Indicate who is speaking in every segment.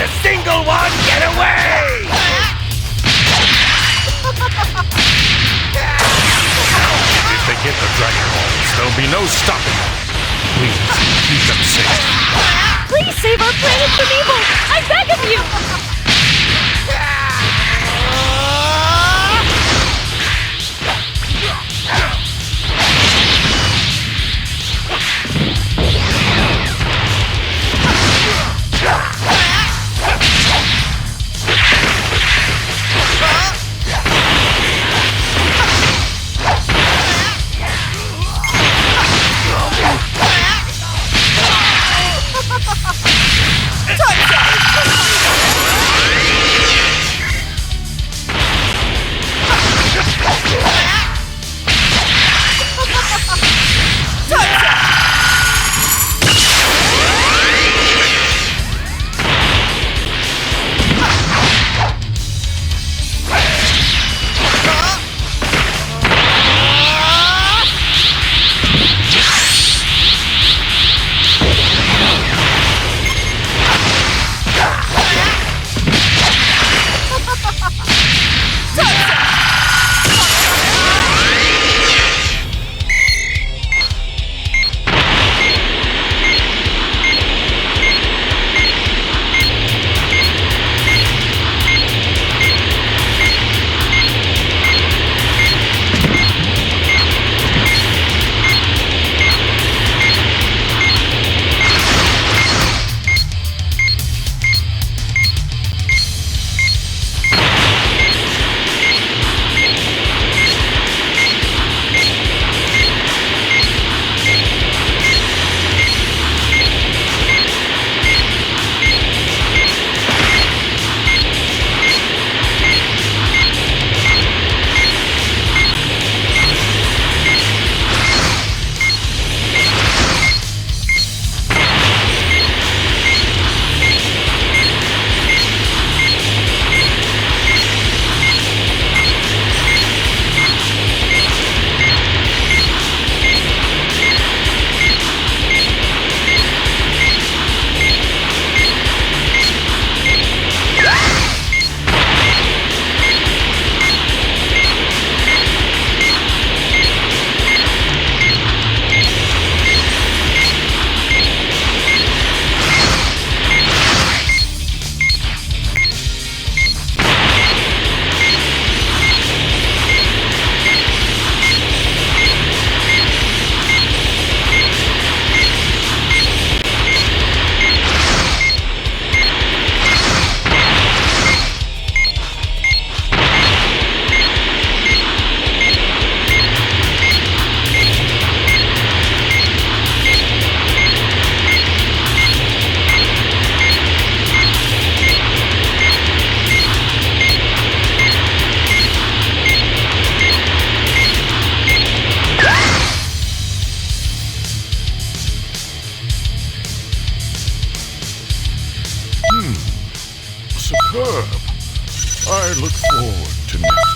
Speaker 1: a single one get away!
Speaker 2: If they get the Dragon Balls, there'll be no stopping them. Please, keep them safe.
Speaker 3: Please save our planet from evil! I beg of you!
Speaker 2: Superb. I look forward to next.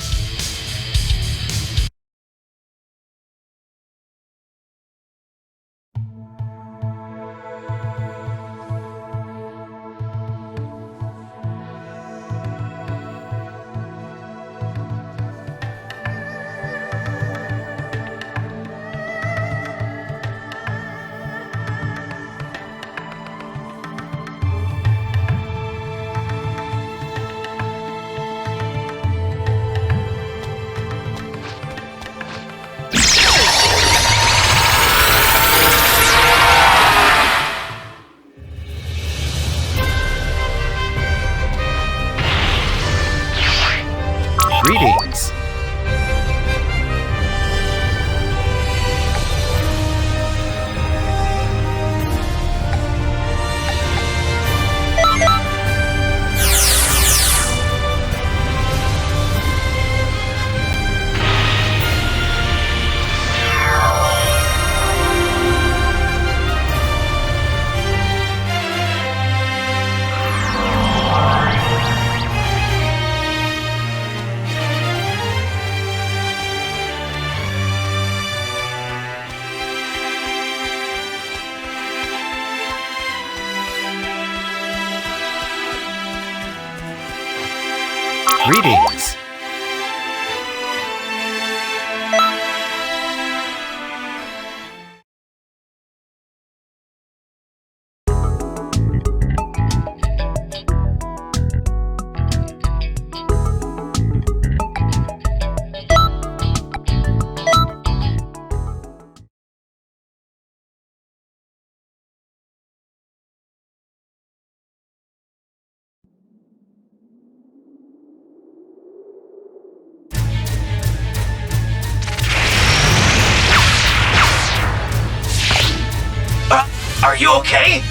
Speaker 4: Greetings.
Speaker 1: Are you okay?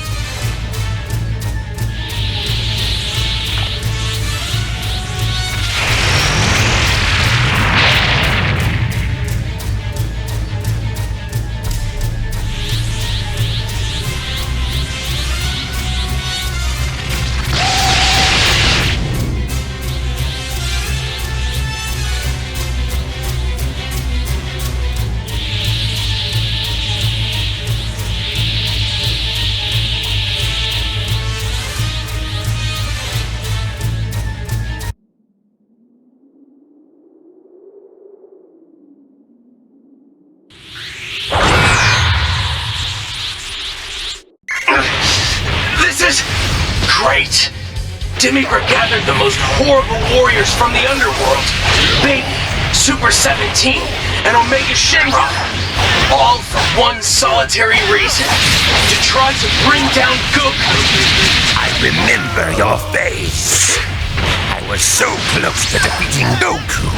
Speaker 1: This is great! Demiurge gathered the most horrible warriors from the underworld. Baby, Super 17, and Omega Shinra. All for one solitary reason. To try to bring down Goku.
Speaker 5: I remember your face. I was so close to defeating Goku,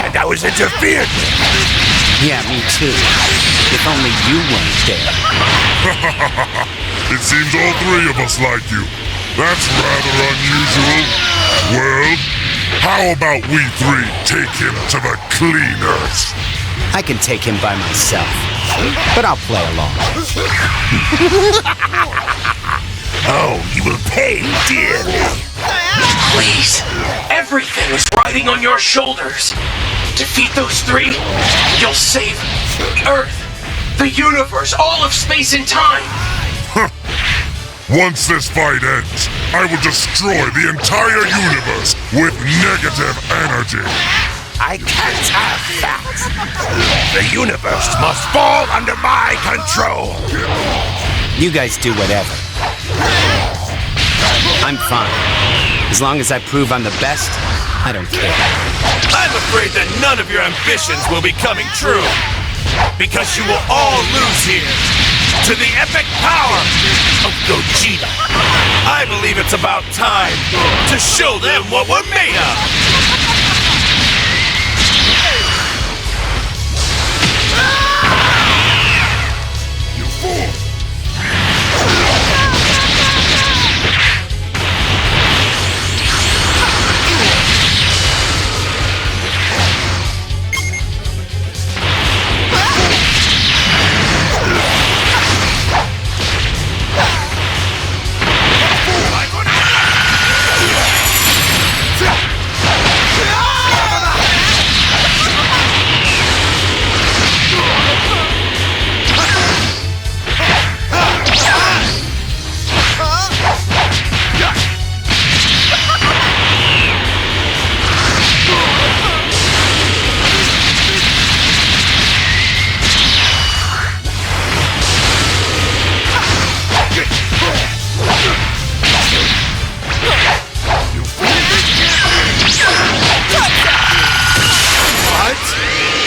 Speaker 5: and I was interfered with.
Speaker 4: Yeah, me too. If only you weren't there.
Speaker 2: It seems all three of us like you. That's rather unusual. Well, how about we three take him to the cleaners?
Speaker 4: I can take him by myself, but I'll play along.
Speaker 5: Oh, you will pay dearly.
Speaker 1: Please, everything is riding on your shoulders. Defeat those three, you'll save Earth, the universe, all of space and time.
Speaker 2: Once this fight ends, I will destroy the entire universe with negative energy.
Speaker 5: I can't have that. The universe must fall under my control.
Speaker 4: You guys do whatever. I'm fine. As long as I prove I'm the best, I don't care.
Speaker 1: I'm afraid that none of your ambitions will be coming true. Because you will all lose here to the epic power of Gogeta. I believe it's about time to show them what we're made of.
Speaker 2: You fool!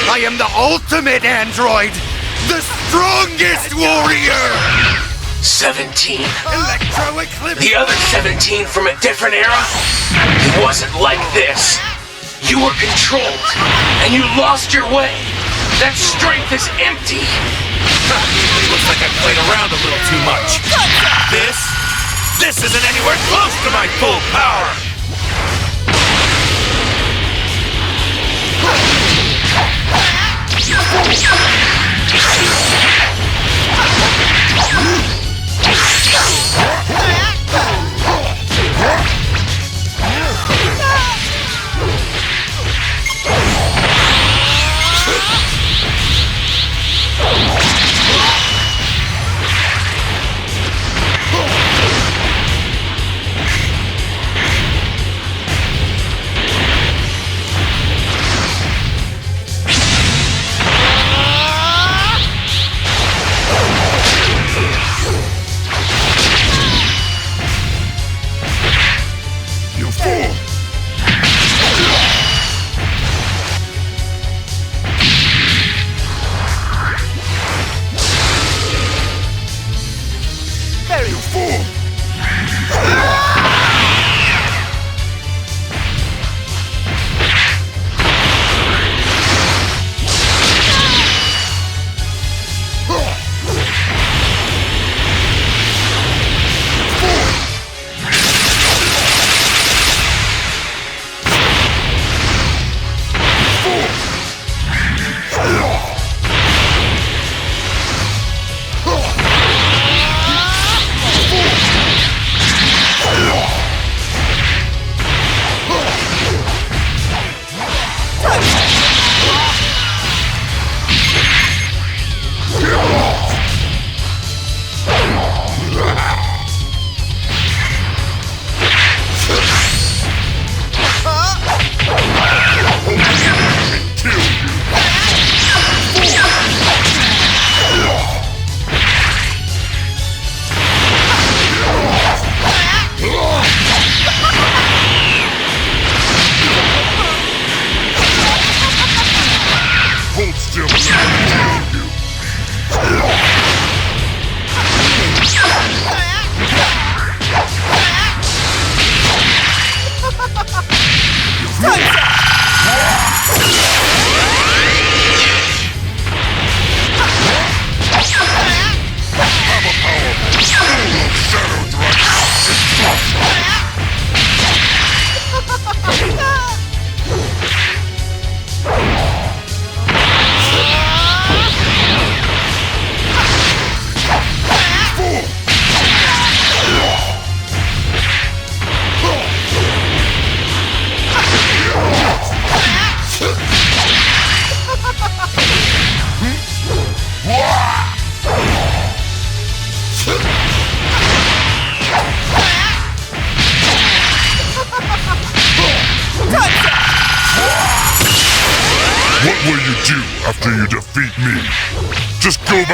Speaker 5: I am the ultimate android! The strongest warrior!
Speaker 1: 17.
Speaker 5: Electro Eclipse!
Speaker 1: The other 17 from a different era? He wasn't like this. You were controlled, and you lost your way. That strength is empty. Looks like I played around a little too much. This isn't anywhere close to my full power.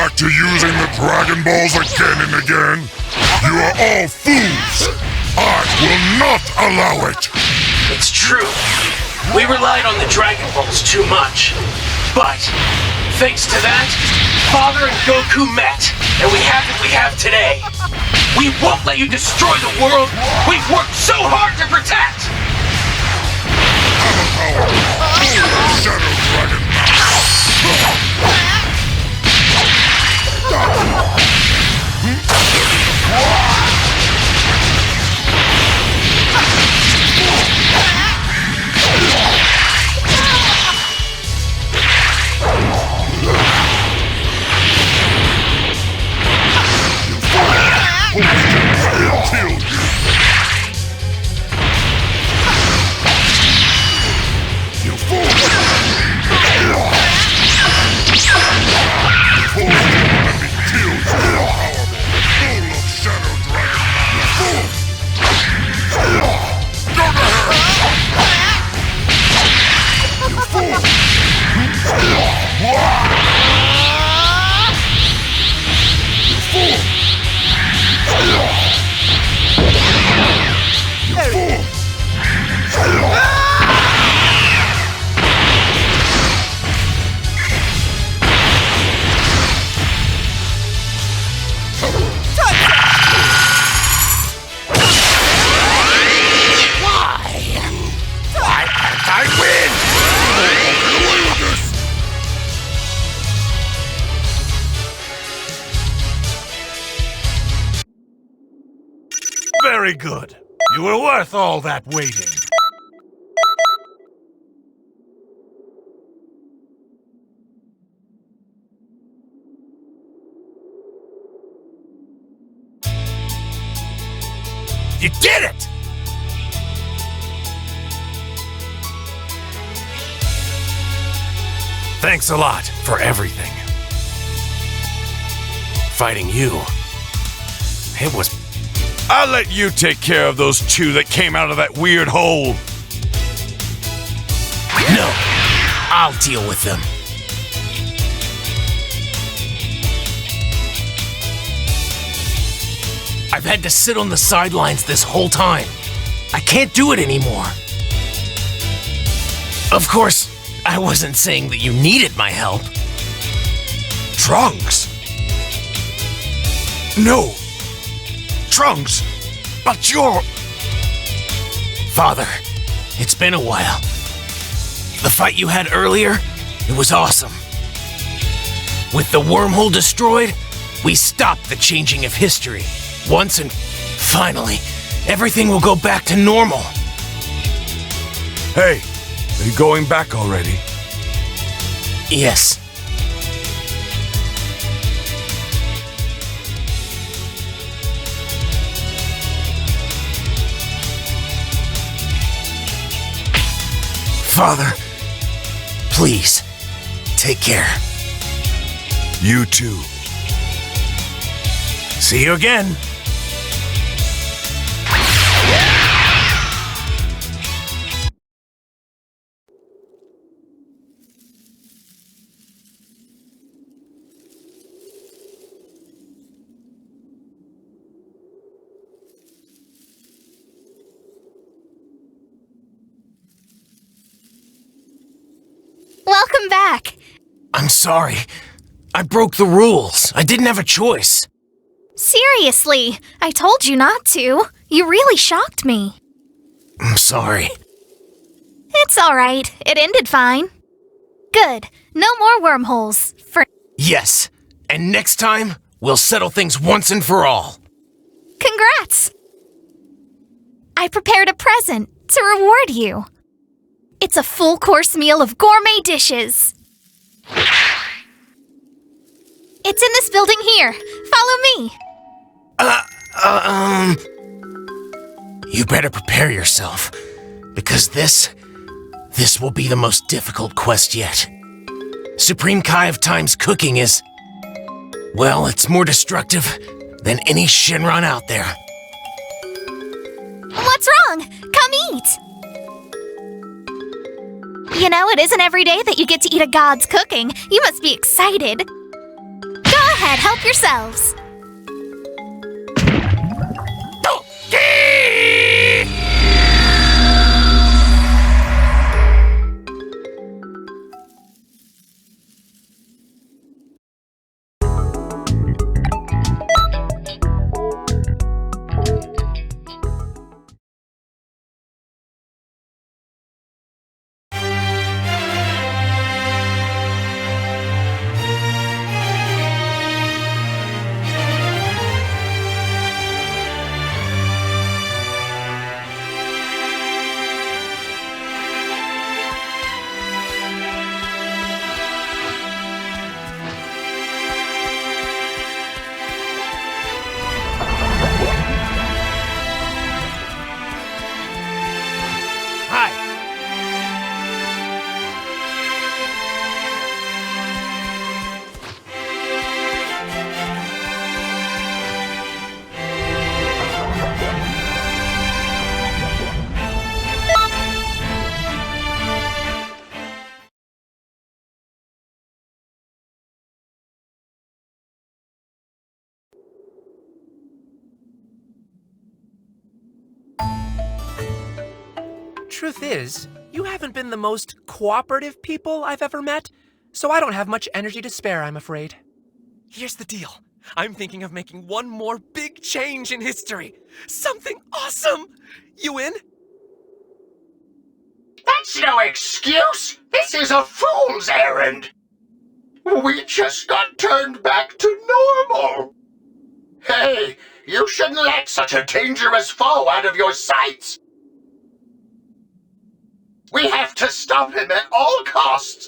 Speaker 2: back to using the Dragon Balls again and again? You are all fools! I will not allow it!
Speaker 1: It's true. We relied on the Dragon Balls too much. But, thanks to that, Father and Goku met, and we have what we have today. We won't let you destroy the world we've worked so hard to protect!
Speaker 2: Shadow Dragon!
Speaker 6: Very good. You were worth all that waiting. You did it! Thanks a lot for everything. Fighting you, it was... I'll let you take care of those two that came out of that weird hole.
Speaker 1: No, I'll deal with them. I've had to sit on the sidelines this whole time. I can't do it anymore. Of course, I wasn't saying that you needed my help.
Speaker 6: Trunks? No. Trunks, but you're...
Speaker 1: Father, it's been a while. The fight you had earlier, it was awesome. With the wormhole destroyed, we stopped the changing of history. Once and finally, everything will go back to normal.
Speaker 6: Hey, are you going back already?
Speaker 1: Yes. Father, please, take care.
Speaker 6: You too.
Speaker 1: See you again.
Speaker 3: Welcome back.
Speaker 1: I'm sorry. I broke the rules. I didn't have a choice.
Speaker 3: Seriously, I told you not to. You really shocked me.
Speaker 1: I'm sorry.
Speaker 3: It's all right. It ended fine. Good. No more wormholes. For
Speaker 1: Yes. And next time, we'll settle things once and for all.
Speaker 3: Congrats! I prepared a present to reward you. It's a full-course meal of gourmet dishes. It's in this building here. Follow me.
Speaker 1: You better prepare yourself, because this will be the most difficult quest yet. Supreme Kai of Time's cooking is, well, it's more destructive than any Shinron out there.
Speaker 3: What's wrong? Come eat. You know, it isn't every day that you get to eat a god's cooking. You must be excited. God ahead, help yourselves.
Speaker 7: Truth is, you haven't been the most cooperative people I've ever met, so I don't have much energy to spare, I'm afraid. Here's the deal. I'm thinking of making one more big change in history. Something awesome! You in?
Speaker 8: That's no excuse! This is a fool's errand! We just got turned back to normal! Hey, you shouldn't let such a dangerous foe out of your sights! We have to stop him at all costs!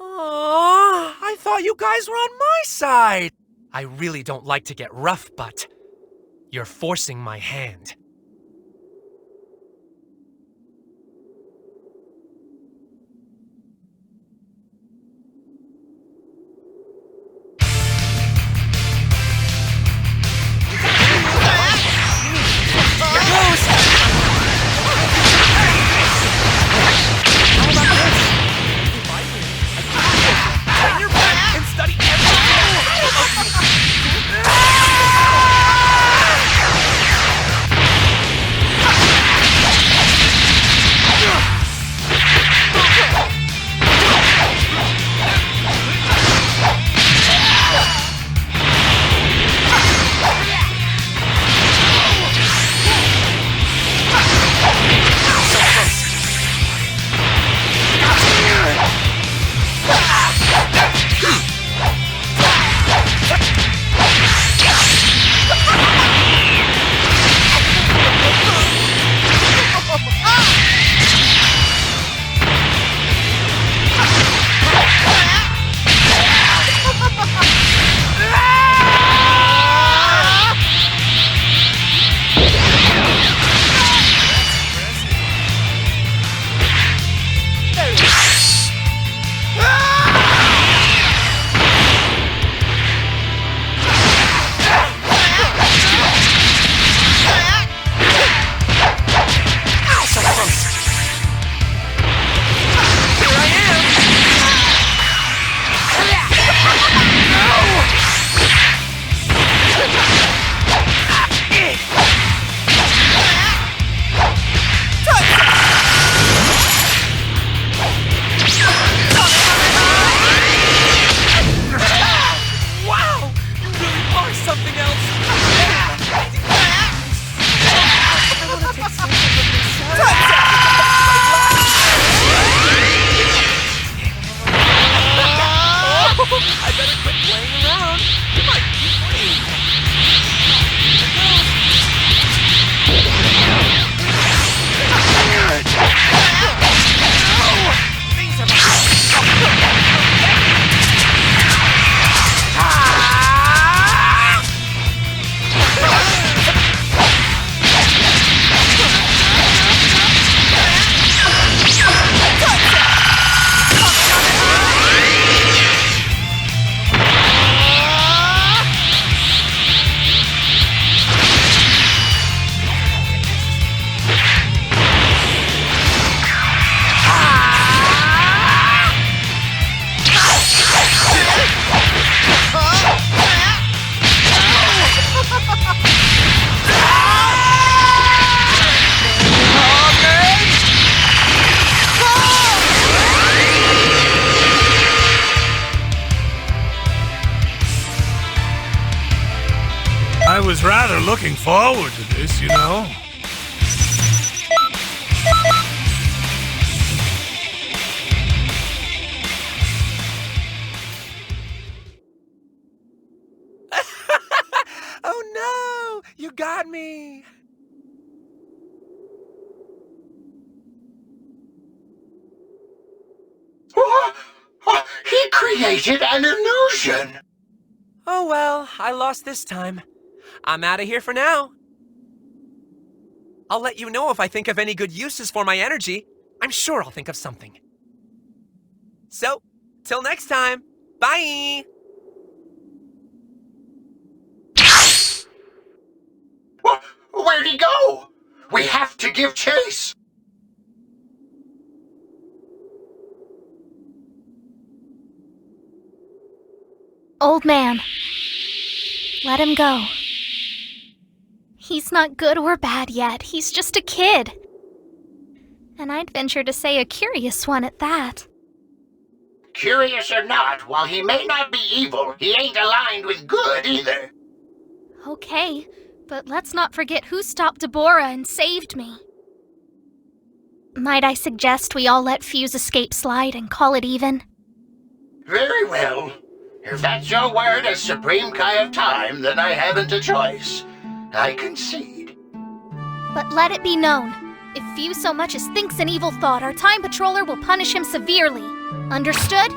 Speaker 7: Aww, I thought you guys were on my side! I really don't like to get rough, but you're forcing my hand.
Speaker 6: was rather looking forward to this, you know.
Speaker 7: Oh no! You got me!
Speaker 8: He created an illusion!
Speaker 7: Oh well, I lost this time. I'm out of here for now. I'll let you know if I think of any good uses for my energy. I'm sure I'll think of something. So, till next time, bye!
Speaker 8: Where'd he go? We have to give chase!
Speaker 3: Old man, let him go. He's not good or bad yet. He's just a kid. And I'd venture to say a curious one at that.
Speaker 8: Curious or not, while he may not be evil, he ain't aligned with good either.
Speaker 3: Okay, but let's not forget who stopped Deborah and saved me. Might I suggest we all let Fuse escape slide and call it even?
Speaker 8: Very well. If that's your word as Supreme Kai of Time, then I haven't a choice. I concede.
Speaker 3: But let it be known, if Fuse so much as thinks an evil thought, our Time Patroller will punish him severely. Understood?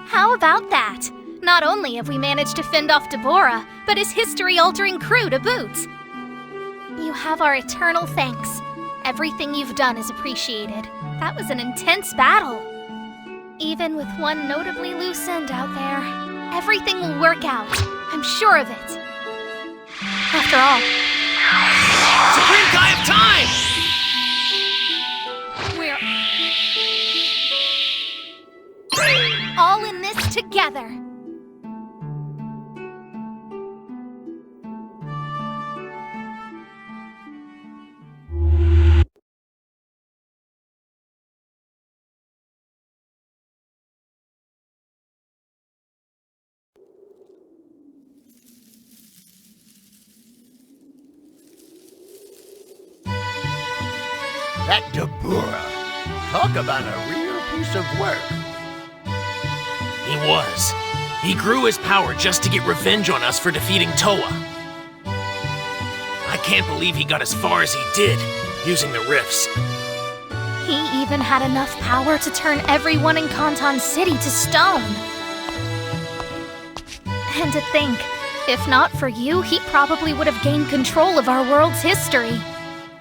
Speaker 3: How about that? Not only have we managed to fend off Deborah, but his history-altering crew to boot. You have our eternal thanks. Everything you've done is appreciated. That was an intense battle. Even with one notably loose end out there, everything will work out. I'm sure of it. After all,
Speaker 4: Supreme Kai of Time!
Speaker 3: we're all in this together.
Speaker 8: That Deborah. Talk about a real piece of work.
Speaker 1: He was. He grew his power just to get revenge on us for defeating Toa. I can't believe he got as far as he did, using the rifts.
Speaker 3: He even had enough power to turn everyone in Kanton City to stone. And to think, if not for you, he probably would have gained control of our world's history.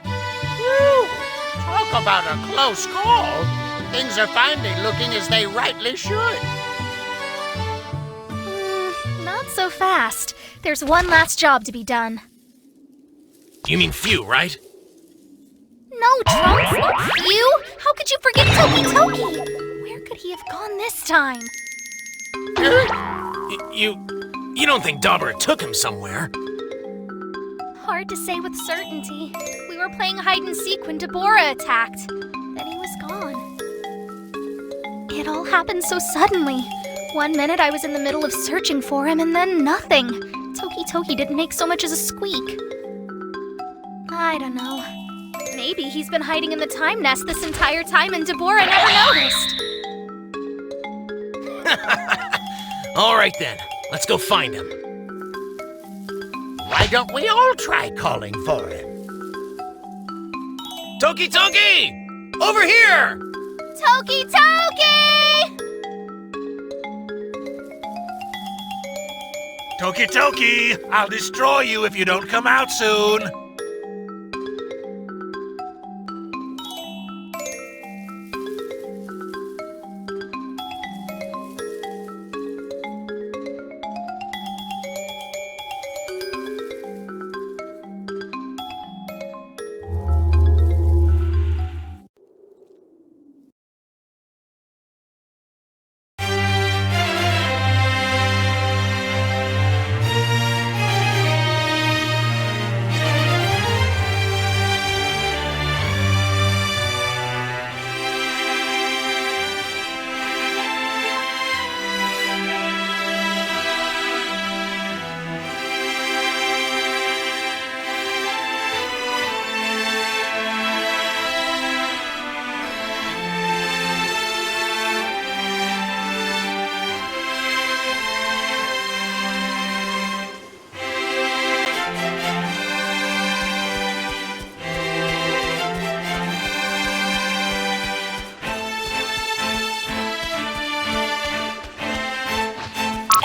Speaker 8: Whew. Talk about a close call. Things are finally looking as they rightly should.
Speaker 3: Not so fast. There's one last job to be done.
Speaker 1: You mean Few, right?
Speaker 3: No, Trunks, not you! How could you forget Toki Toki? Where could he have gone this time?
Speaker 1: You don't think Dabura took him somewhere?
Speaker 3: Hard to say with certainty. We were playing hide and seek when Deborah attacked. Then he was gone. It all happened so suddenly. One minute I was in the middle of searching for him, and then nothing. Toki Toki didn't make so much as a squeak. I don't know. Maybe he's been hiding in the time nest this entire time and Deborah never noticed.
Speaker 1: All right then, let's go find him.
Speaker 8: Why don't we all try calling for him?
Speaker 1: Toki Toki! Over here!
Speaker 3: Toki Toki!
Speaker 6: Toki Toki, I'll destroy you if you don't come out soon.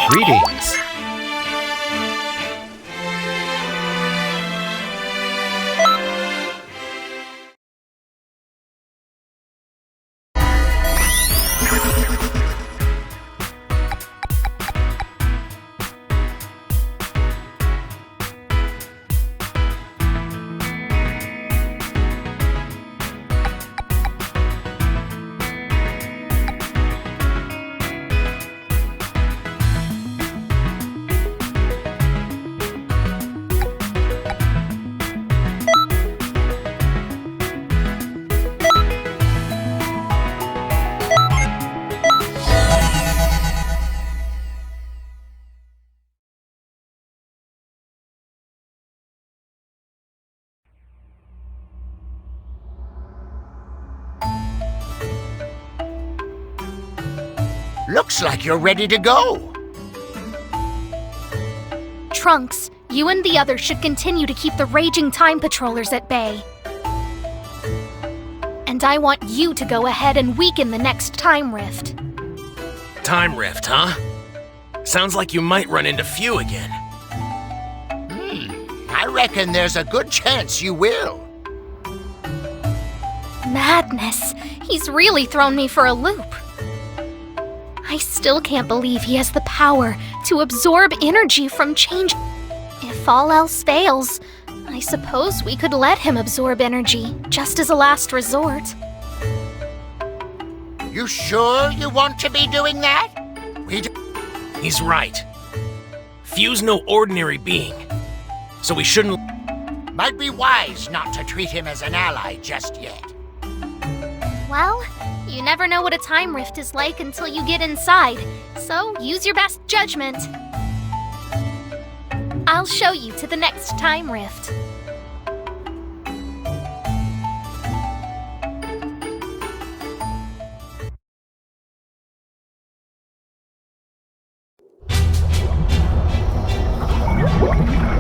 Speaker 4: Greetings.
Speaker 8: Looks like you're ready to go.
Speaker 3: Trunks, you and the others should continue to keep the raging time patrollers at bay. And I want you to go ahead and weaken the next time rift.
Speaker 7: Time rift, huh? Sounds like you might run into Few again.
Speaker 8: I reckon there's a good chance you will.
Speaker 3: Madness. He's really thrown me for a loop. I still can't believe he has the power to absorb energy from change. If all else fails, I suppose we could let him absorb energy, just as a last resort.
Speaker 8: You sure you want to be doing that?
Speaker 7: He's right. Few's no ordinary being, so we shouldn't...
Speaker 8: Might be wise not to treat him as an ally just yet.
Speaker 3: Well, you never know what a time rift is like until you get inside, so use your best judgment. I'll show you to the next time rift.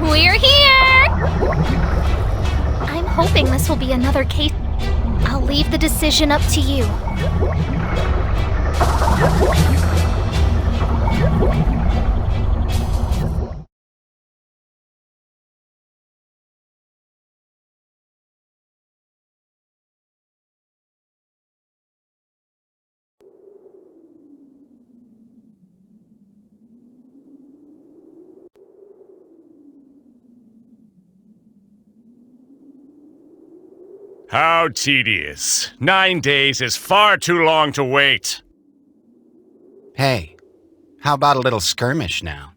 Speaker 3: We're here! I'm hoping this will be another case. I'll leave the decision up to you.
Speaker 6: How tedious. 9 days is far too long to wait.
Speaker 4: Hey, how about a little skirmish now?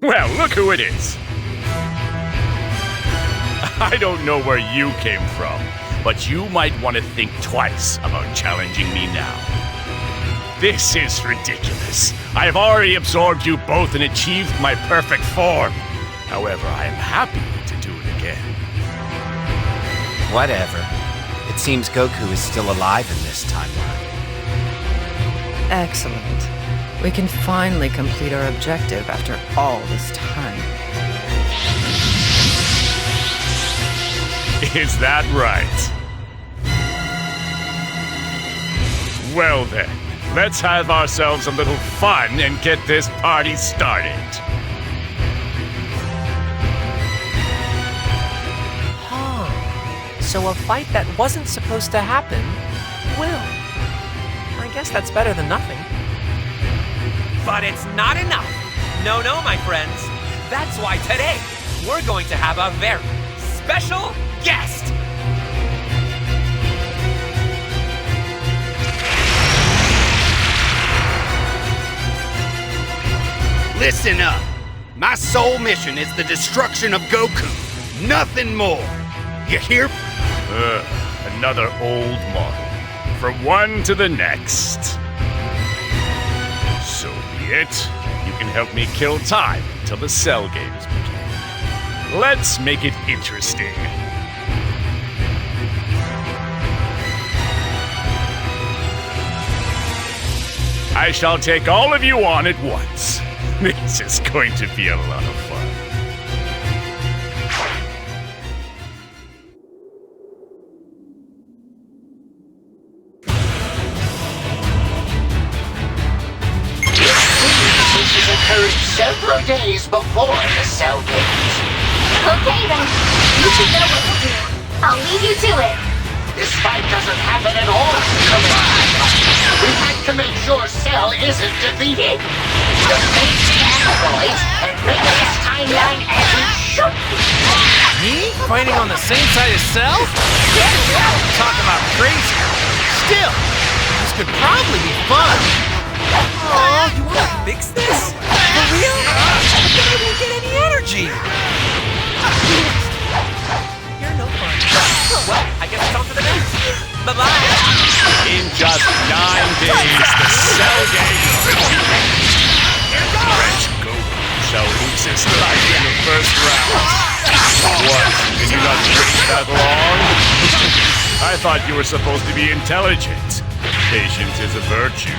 Speaker 6: Well, look who it is. I don't know where you came from, but you might want to think twice about challenging me now. This is ridiculous. I have already absorbed you both and achieved my perfect form. However, I am happy to do it again.
Speaker 4: Whatever. It seems Goku is still alive in this timeline.
Speaker 9: Excellent. We can finally complete our objective after all this time.
Speaker 6: Is that right? Well then, let's have ourselves a little fun and get this party started.
Speaker 7: So a fight that wasn't supposed to happen will. I guess that's better than nothing. But it's not enough. No, my friends. That's why today we're going to have a very special guest.
Speaker 4: Listen up. My sole mission is the destruction of Goku. Nothing more. You hear?
Speaker 6: Another old model. From one to the next. So be it. You can help me kill time until the cell games begin. Let's make it interesting. I shall take all of you on at once. This is going to be a lot of fun.
Speaker 8: occurred several days before the cell games.
Speaker 3: Okay then, you should know what to do. I'll leave you to it.
Speaker 8: This fight doesn't happen at all, Commander. We had to make sure Cell isn't defeated. Defeat the androids and make this timeline as it should be.
Speaker 7: Me? Fighting on the same side as Cell? Talk about crazy. Still, this could probably be fun. Oh, you want to fix this? For real? But then I won't get any energy. You're no fun. Well, I guess it's on to the next. Bye-bye.
Speaker 6: In just 9 days, the Cell Games will begin. Fresh Goku shall lose his life in the first round. What? Did you not wait that long? I thought you were supposed to be intelligent. Patience is a virtue.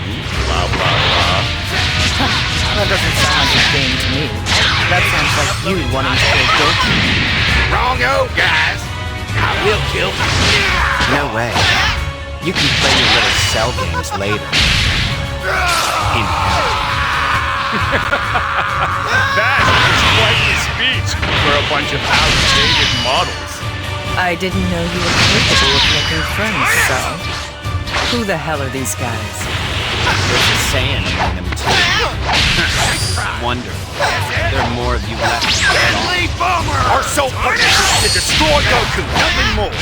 Speaker 6: Blah, blah, blah.
Speaker 9: That doesn't sound like a game to me. That sounds like you wanting to kill Goku.
Speaker 4: Wrong-o, guys. I will kill you.
Speaker 10: No way. You can play your little cell games later. In hell.
Speaker 6: That is quite the speech for a bunch of outdated models.
Speaker 9: I didn't know you were capable of making friends, so... Who the hell are these guys?
Speaker 10: There's a saying among them too. Wonderful. There are more of you left.
Speaker 4: Deadly Bomber! Our sole purpose is to destroy Goku, nothing more.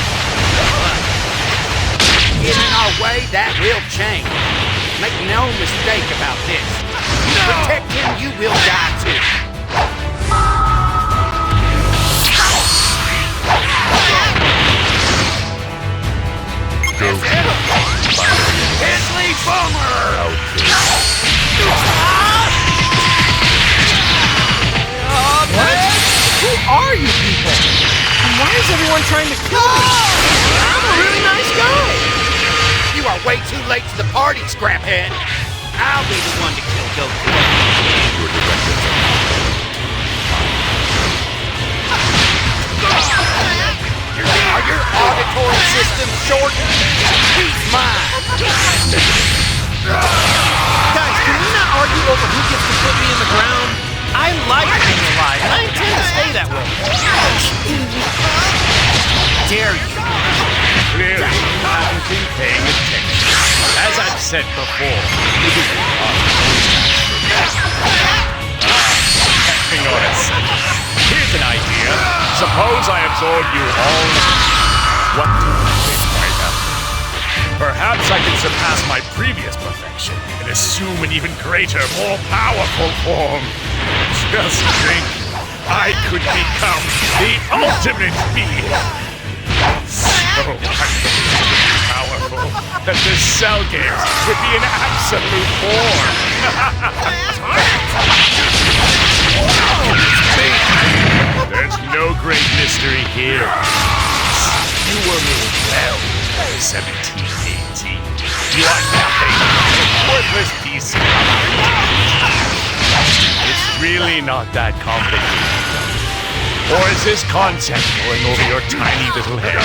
Speaker 4: Get in our way, that will change. Make no mistake about this. You protect him, you will die too. Deadly Bomber!
Speaker 7: What? Who are you people? And why is everyone trying to kill me? I'm a really nice guy.
Speaker 4: You are way too late to the party, Scraphead. I'll be the one to kill Goku. Are your auditory systems short? He's mine.
Speaker 7: Guys, can we not argue over who gets to put me in the ground? I like being alive, and I intend to stay that way.
Speaker 4: Dare you?
Speaker 6: Clearly, you haven't been paying attention. As I've said before, it is hang on a second. Here's an idea. Suppose I absorb you all. What do you think might happen? Perhaps I can surpass my previous perfection and assume an even greater, more powerful form. Just think, I could become the ultimate being. So powerful that the Cell Games would be an absolute bore. There's no great mystery here. You were made well, 1718. You are nothing, a worthless piece of It's really not that complicated. Or is this concept going over your tiny little head?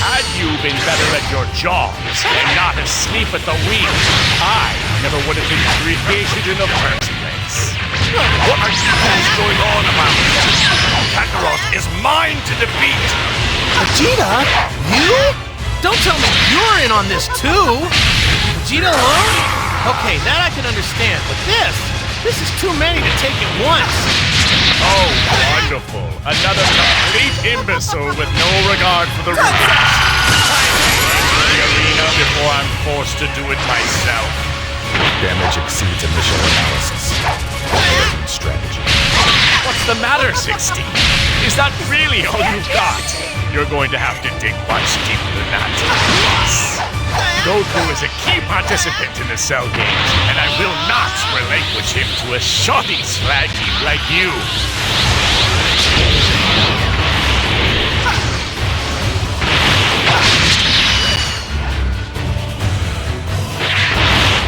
Speaker 6: Had you been better at your jobs and not asleep at the wheel, I never would have been created in the first place. What are you guys going on about? Kakarot is mine to defeat!
Speaker 7: Vegeta? You? Don't tell me you're in on this too! Vegeta alone? Okay, that I can understand, but this is too many to take at once.
Speaker 6: Oh, wonderful. Another complete imbecile with no regard for the rules. The arena before I'm forced to do it myself.
Speaker 5: Damage exceeds initial analysis. Operating strategy.
Speaker 6: What's the matter, 16? Is that really all you've got? You're going to have to dig much deeper than that. Goku is a key participant in the Cell Games, and I will not relinquish him to a shoddy slag heap like you.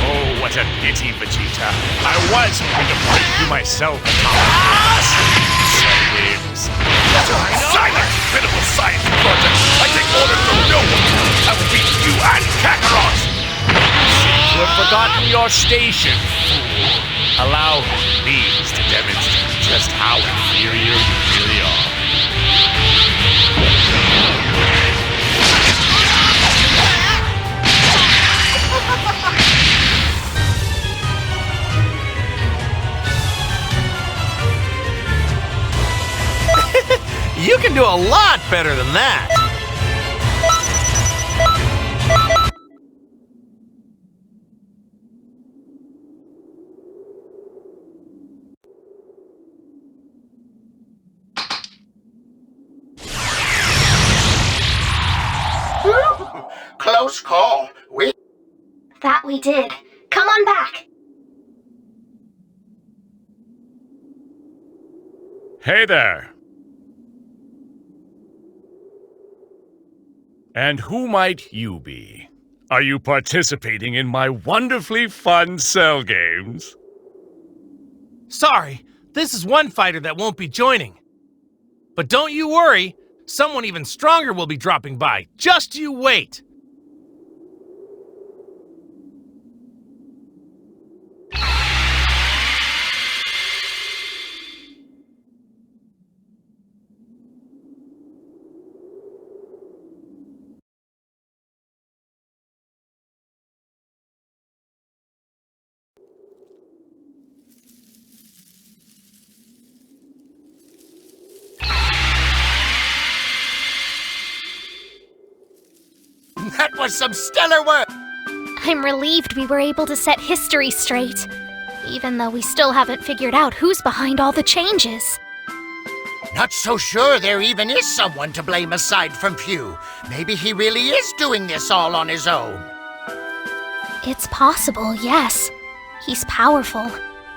Speaker 6: Oh, what a pity, Vegeta. I was going to break you myself. Cell Games. Silence, pitiful science project! I take orders from no one! I will beat you and Kakarot! Seem to have forgotten your station, fool. Allow these to demonstrate just how inferior you really are.
Speaker 7: You can do a lot better than that!
Speaker 8: Close call.
Speaker 3: That we did. Come on back.
Speaker 6: Hey there. And who might you be? Are you participating in my wonderfully fun cell games?
Speaker 7: Sorry, this is one fighter that won't be joining. But don't you worry, someone even stronger will be dropping by. Just you wait.
Speaker 4: That was some stellar work!
Speaker 3: I'm relieved we were able to set history straight, even though we still haven't figured out who's behind all the changes.
Speaker 4: Not so sure there even is someone to blame aside from Few. Maybe he really is doing this all on his own.
Speaker 3: It's possible, yes. He's powerful,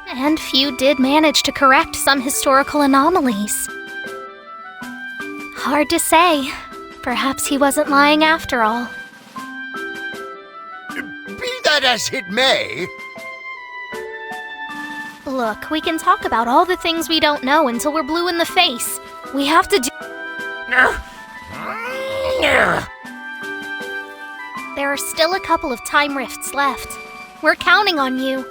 Speaker 3: and Few did manage to correct some historical anomalies. Hard to say. Perhaps he wasn't lying after all.
Speaker 4: Be that as it may...
Speaker 3: Look, we can talk about all the things we don't know until we're blue in the face. We have to do... There are still a couple of time rifts left. We're counting on you.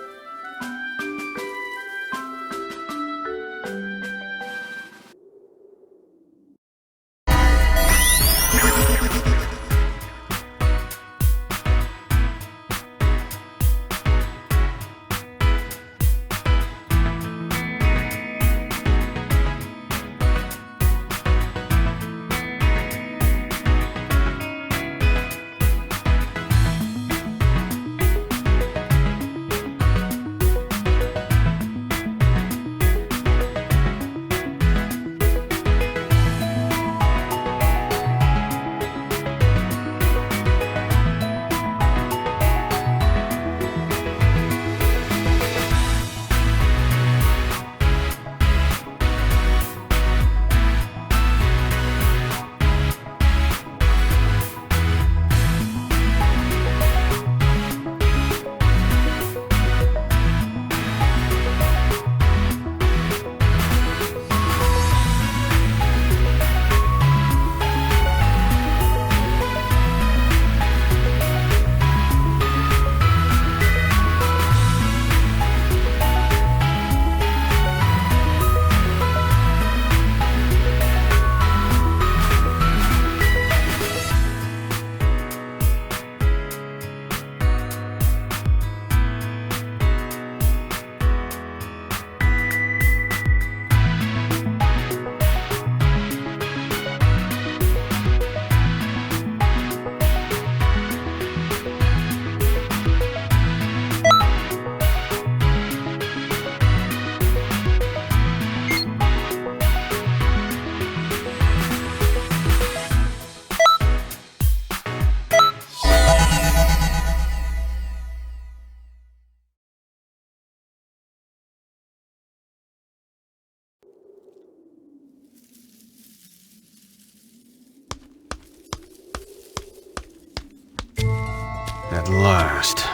Speaker 10: At last.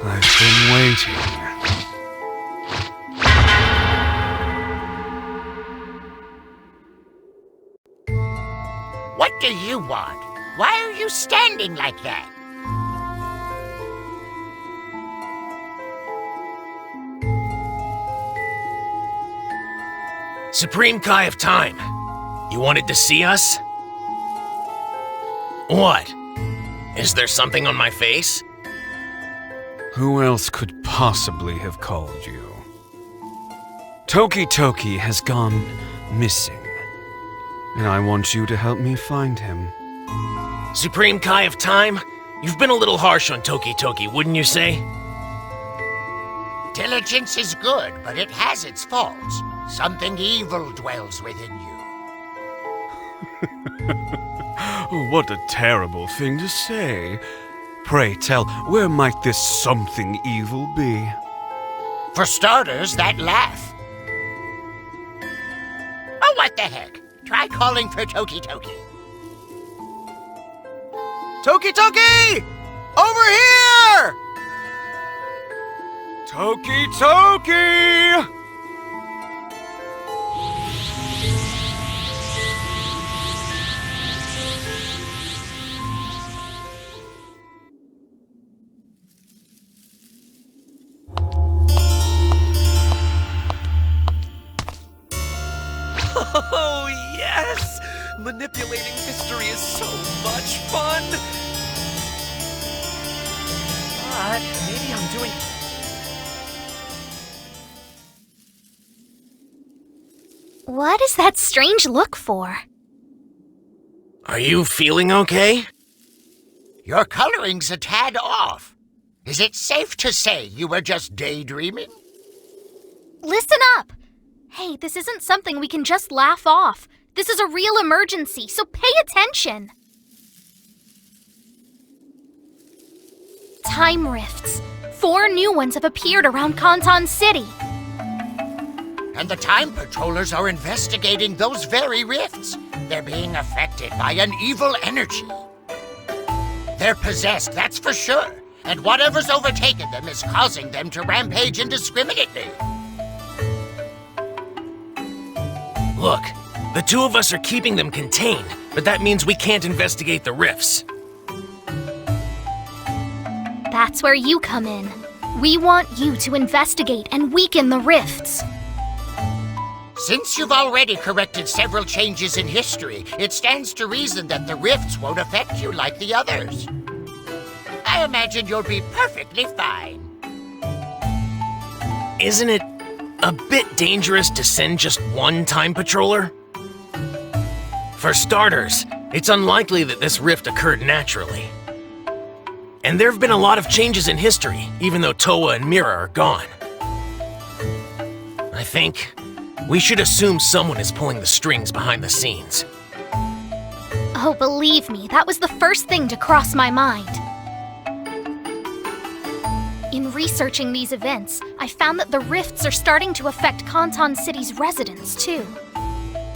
Speaker 10: I've been waiting.
Speaker 4: What do you want? Why are you standing like that?
Speaker 11: Supreme Kai of Time, you wanted to see us? What? Is there something on my face?
Speaker 12: Who else could possibly have called you? Toki Toki has gone missing, and I want you to help me find him.
Speaker 11: Supreme Kai of Time, you've been a little harsh on Toki Toki, wouldn't you say?
Speaker 8: Diligence is good, but it has its faults. Something evil dwells within you.
Speaker 12: What a terrible thing to say. Pray tell, where might this something evil be?
Speaker 8: For starters, that laugh. Oh, what the heck? Try calling for Toki Toki.
Speaker 7: Toki Toki! Over here!
Speaker 12: Toki Toki!
Speaker 7: Oh, yes! Manipulating history is so much fun! But maybe I'm doing...
Speaker 3: What is that strange look for?
Speaker 11: Are you feeling okay?
Speaker 8: Your coloring's a tad off. Is it safe to say you were just daydreaming?
Speaker 3: Listen up! Hey, this isn't something we can just laugh off. This is a real emergency, so pay attention. Time rifts. 4 new ones have appeared around Kanton City.
Speaker 8: And the Time Patrollers are investigating those very rifts. They're being affected by an evil energy. They're possessed, that's for sure. And whatever's overtaken them is causing them to rampage indiscriminately.
Speaker 11: Look, the 2 of us are keeping them contained, but that means we can't investigate the rifts.
Speaker 3: That's where you come in. We want you to investigate and weaken the rifts.
Speaker 8: Since you've already corrected several changes in history, it stands to reason that the rifts won't affect you like the others. I imagine you'll be perfectly fine.
Speaker 11: Isn't it a bit dangerous to send just one Time Patroller? For starters, it's unlikely that this rift occurred naturally. And there have been a lot of changes in history, even though Toa and Mira are gone. I think we should assume someone is pulling the strings behind the scenes.
Speaker 3: Oh, believe me, that was the first thing to cross my mind. In researching these events, I found that the rifts are starting to affect Kanton City's residents, too.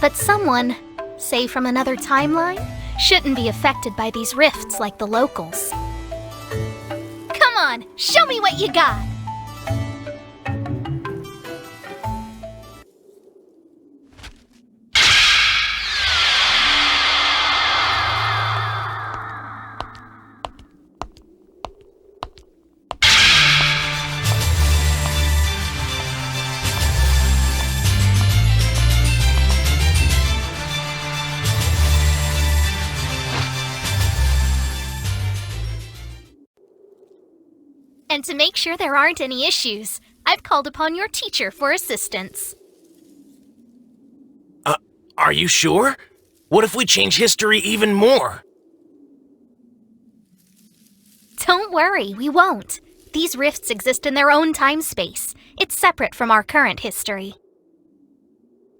Speaker 3: But someone, say from another timeline, shouldn't be affected by these rifts like the locals. Come on, show me what you got! And to make sure there aren't any issues, I've called upon your teacher for assistance.
Speaker 11: Are you sure? What if we change history even more?
Speaker 3: Don't worry, we won't. These rifts exist in their own time-space. It's separate from our current history.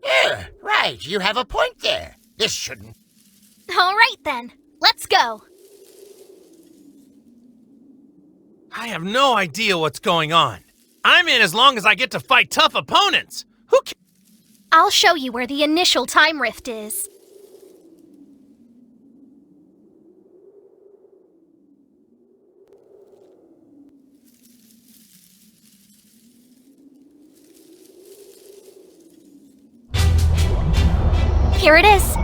Speaker 8: Yeah, right, you have a point there. This shouldn't...
Speaker 3: All right then, let's go.
Speaker 7: I have no idea what's going on. I'm in as long as I get to fight tough opponents. Who ca-
Speaker 3: I'll show you where the initial time rift is. Here it is.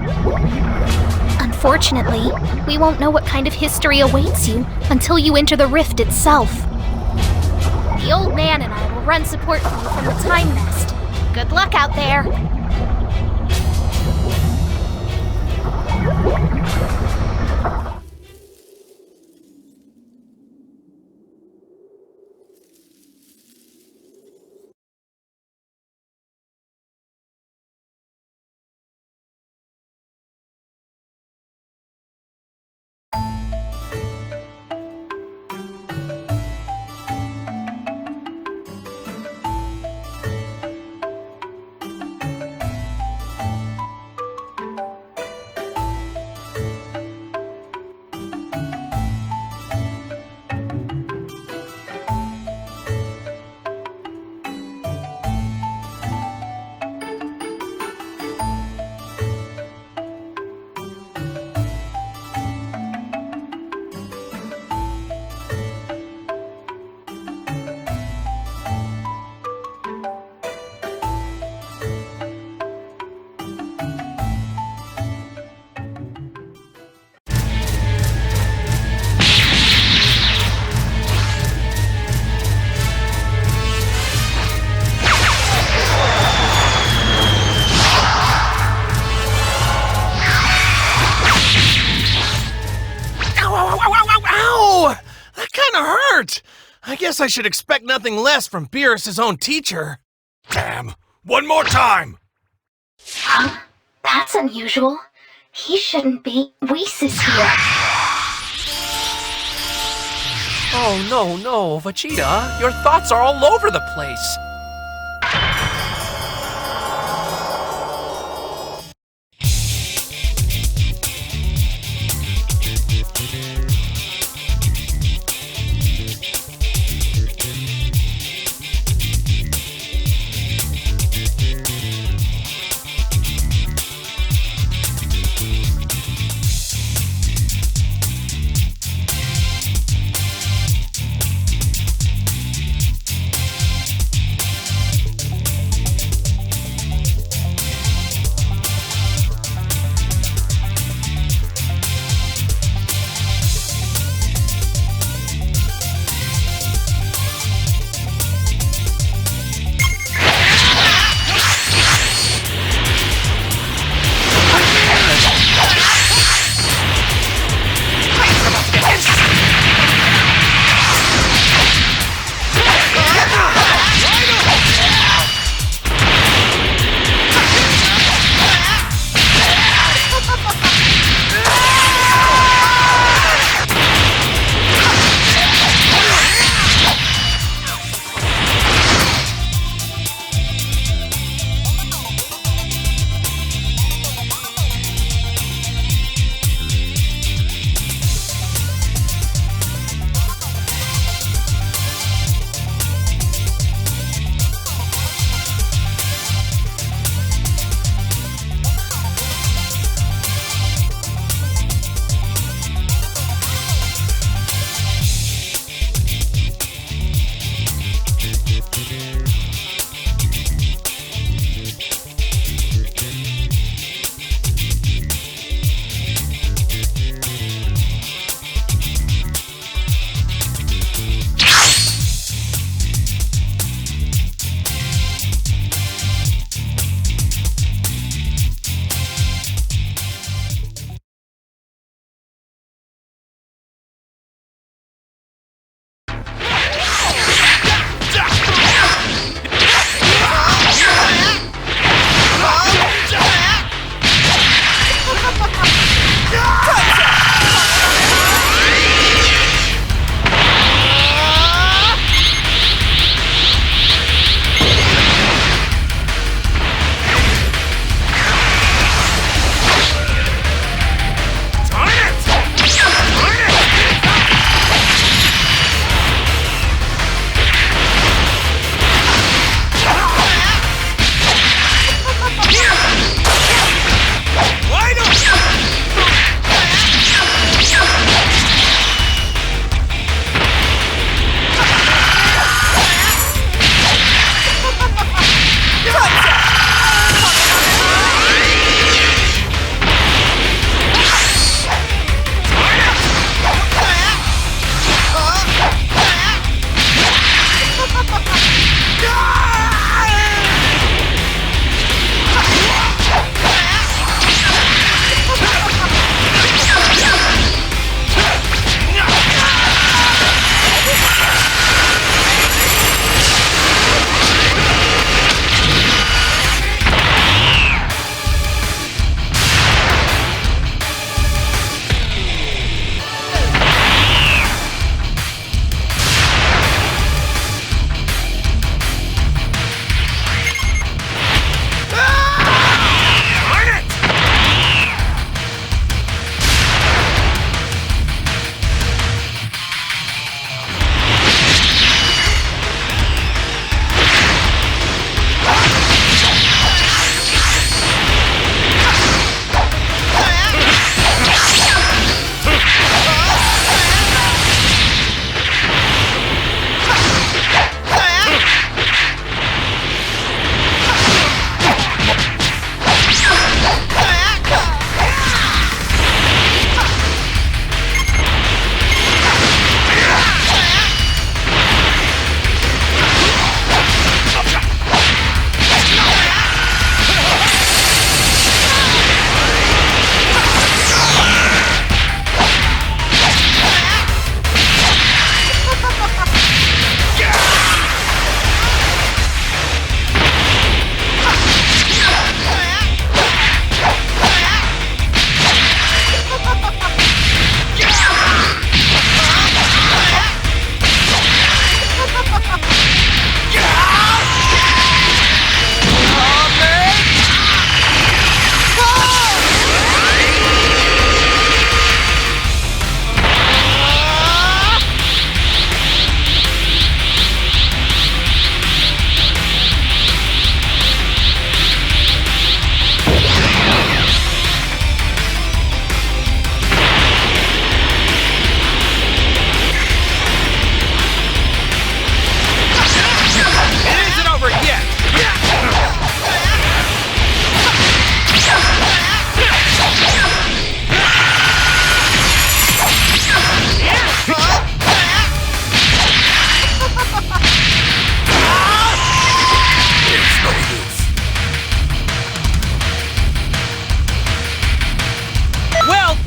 Speaker 3: Unfortunately, we won't know what kind of history awaits you until you enter the rift itself. The old man and I will run support for you from the Time Nest. Good luck out there.
Speaker 11: I guess I should expect nothing less from Beerus' own teacher.
Speaker 5: Damn. One more time!
Speaker 3: That's unusual. He shouldn't be. Whis is here.
Speaker 7: Oh, no, Vegeta. Your thoughts are all over the place.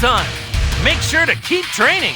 Speaker 7: done. Make sure to keep training.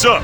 Speaker 6: Sir!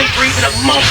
Speaker 1: wait for even a moment.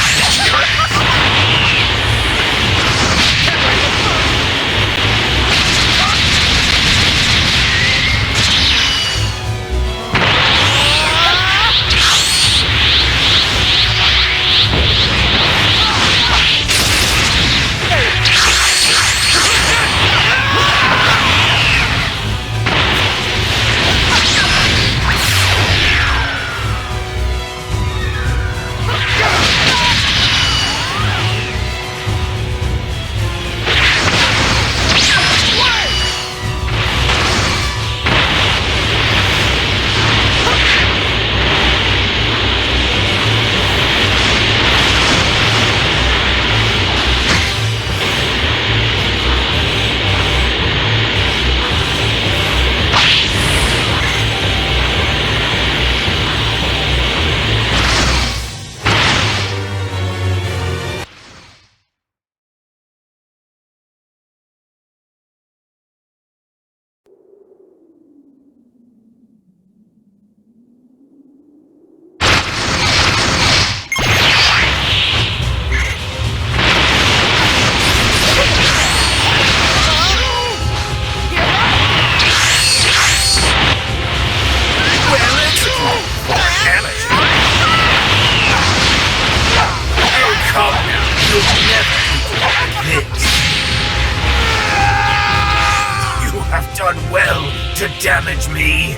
Speaker 5: You have done well to damage me.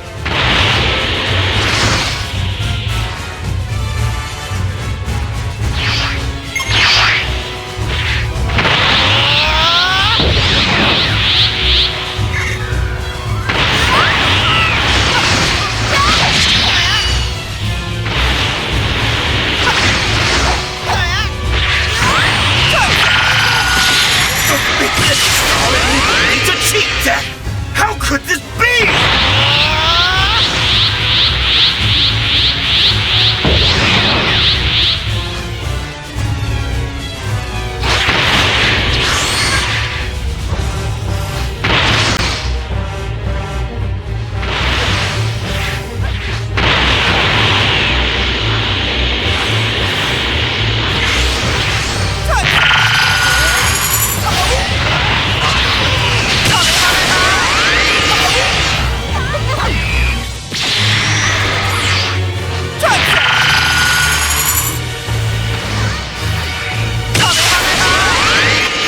Speaker 5: To cheat death! How could this be?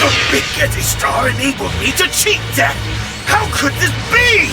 Speaker 5: The Big Star enabled me to cheat death! How could this be?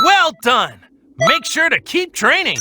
Speaker 7: Well done! Make sure to keep training.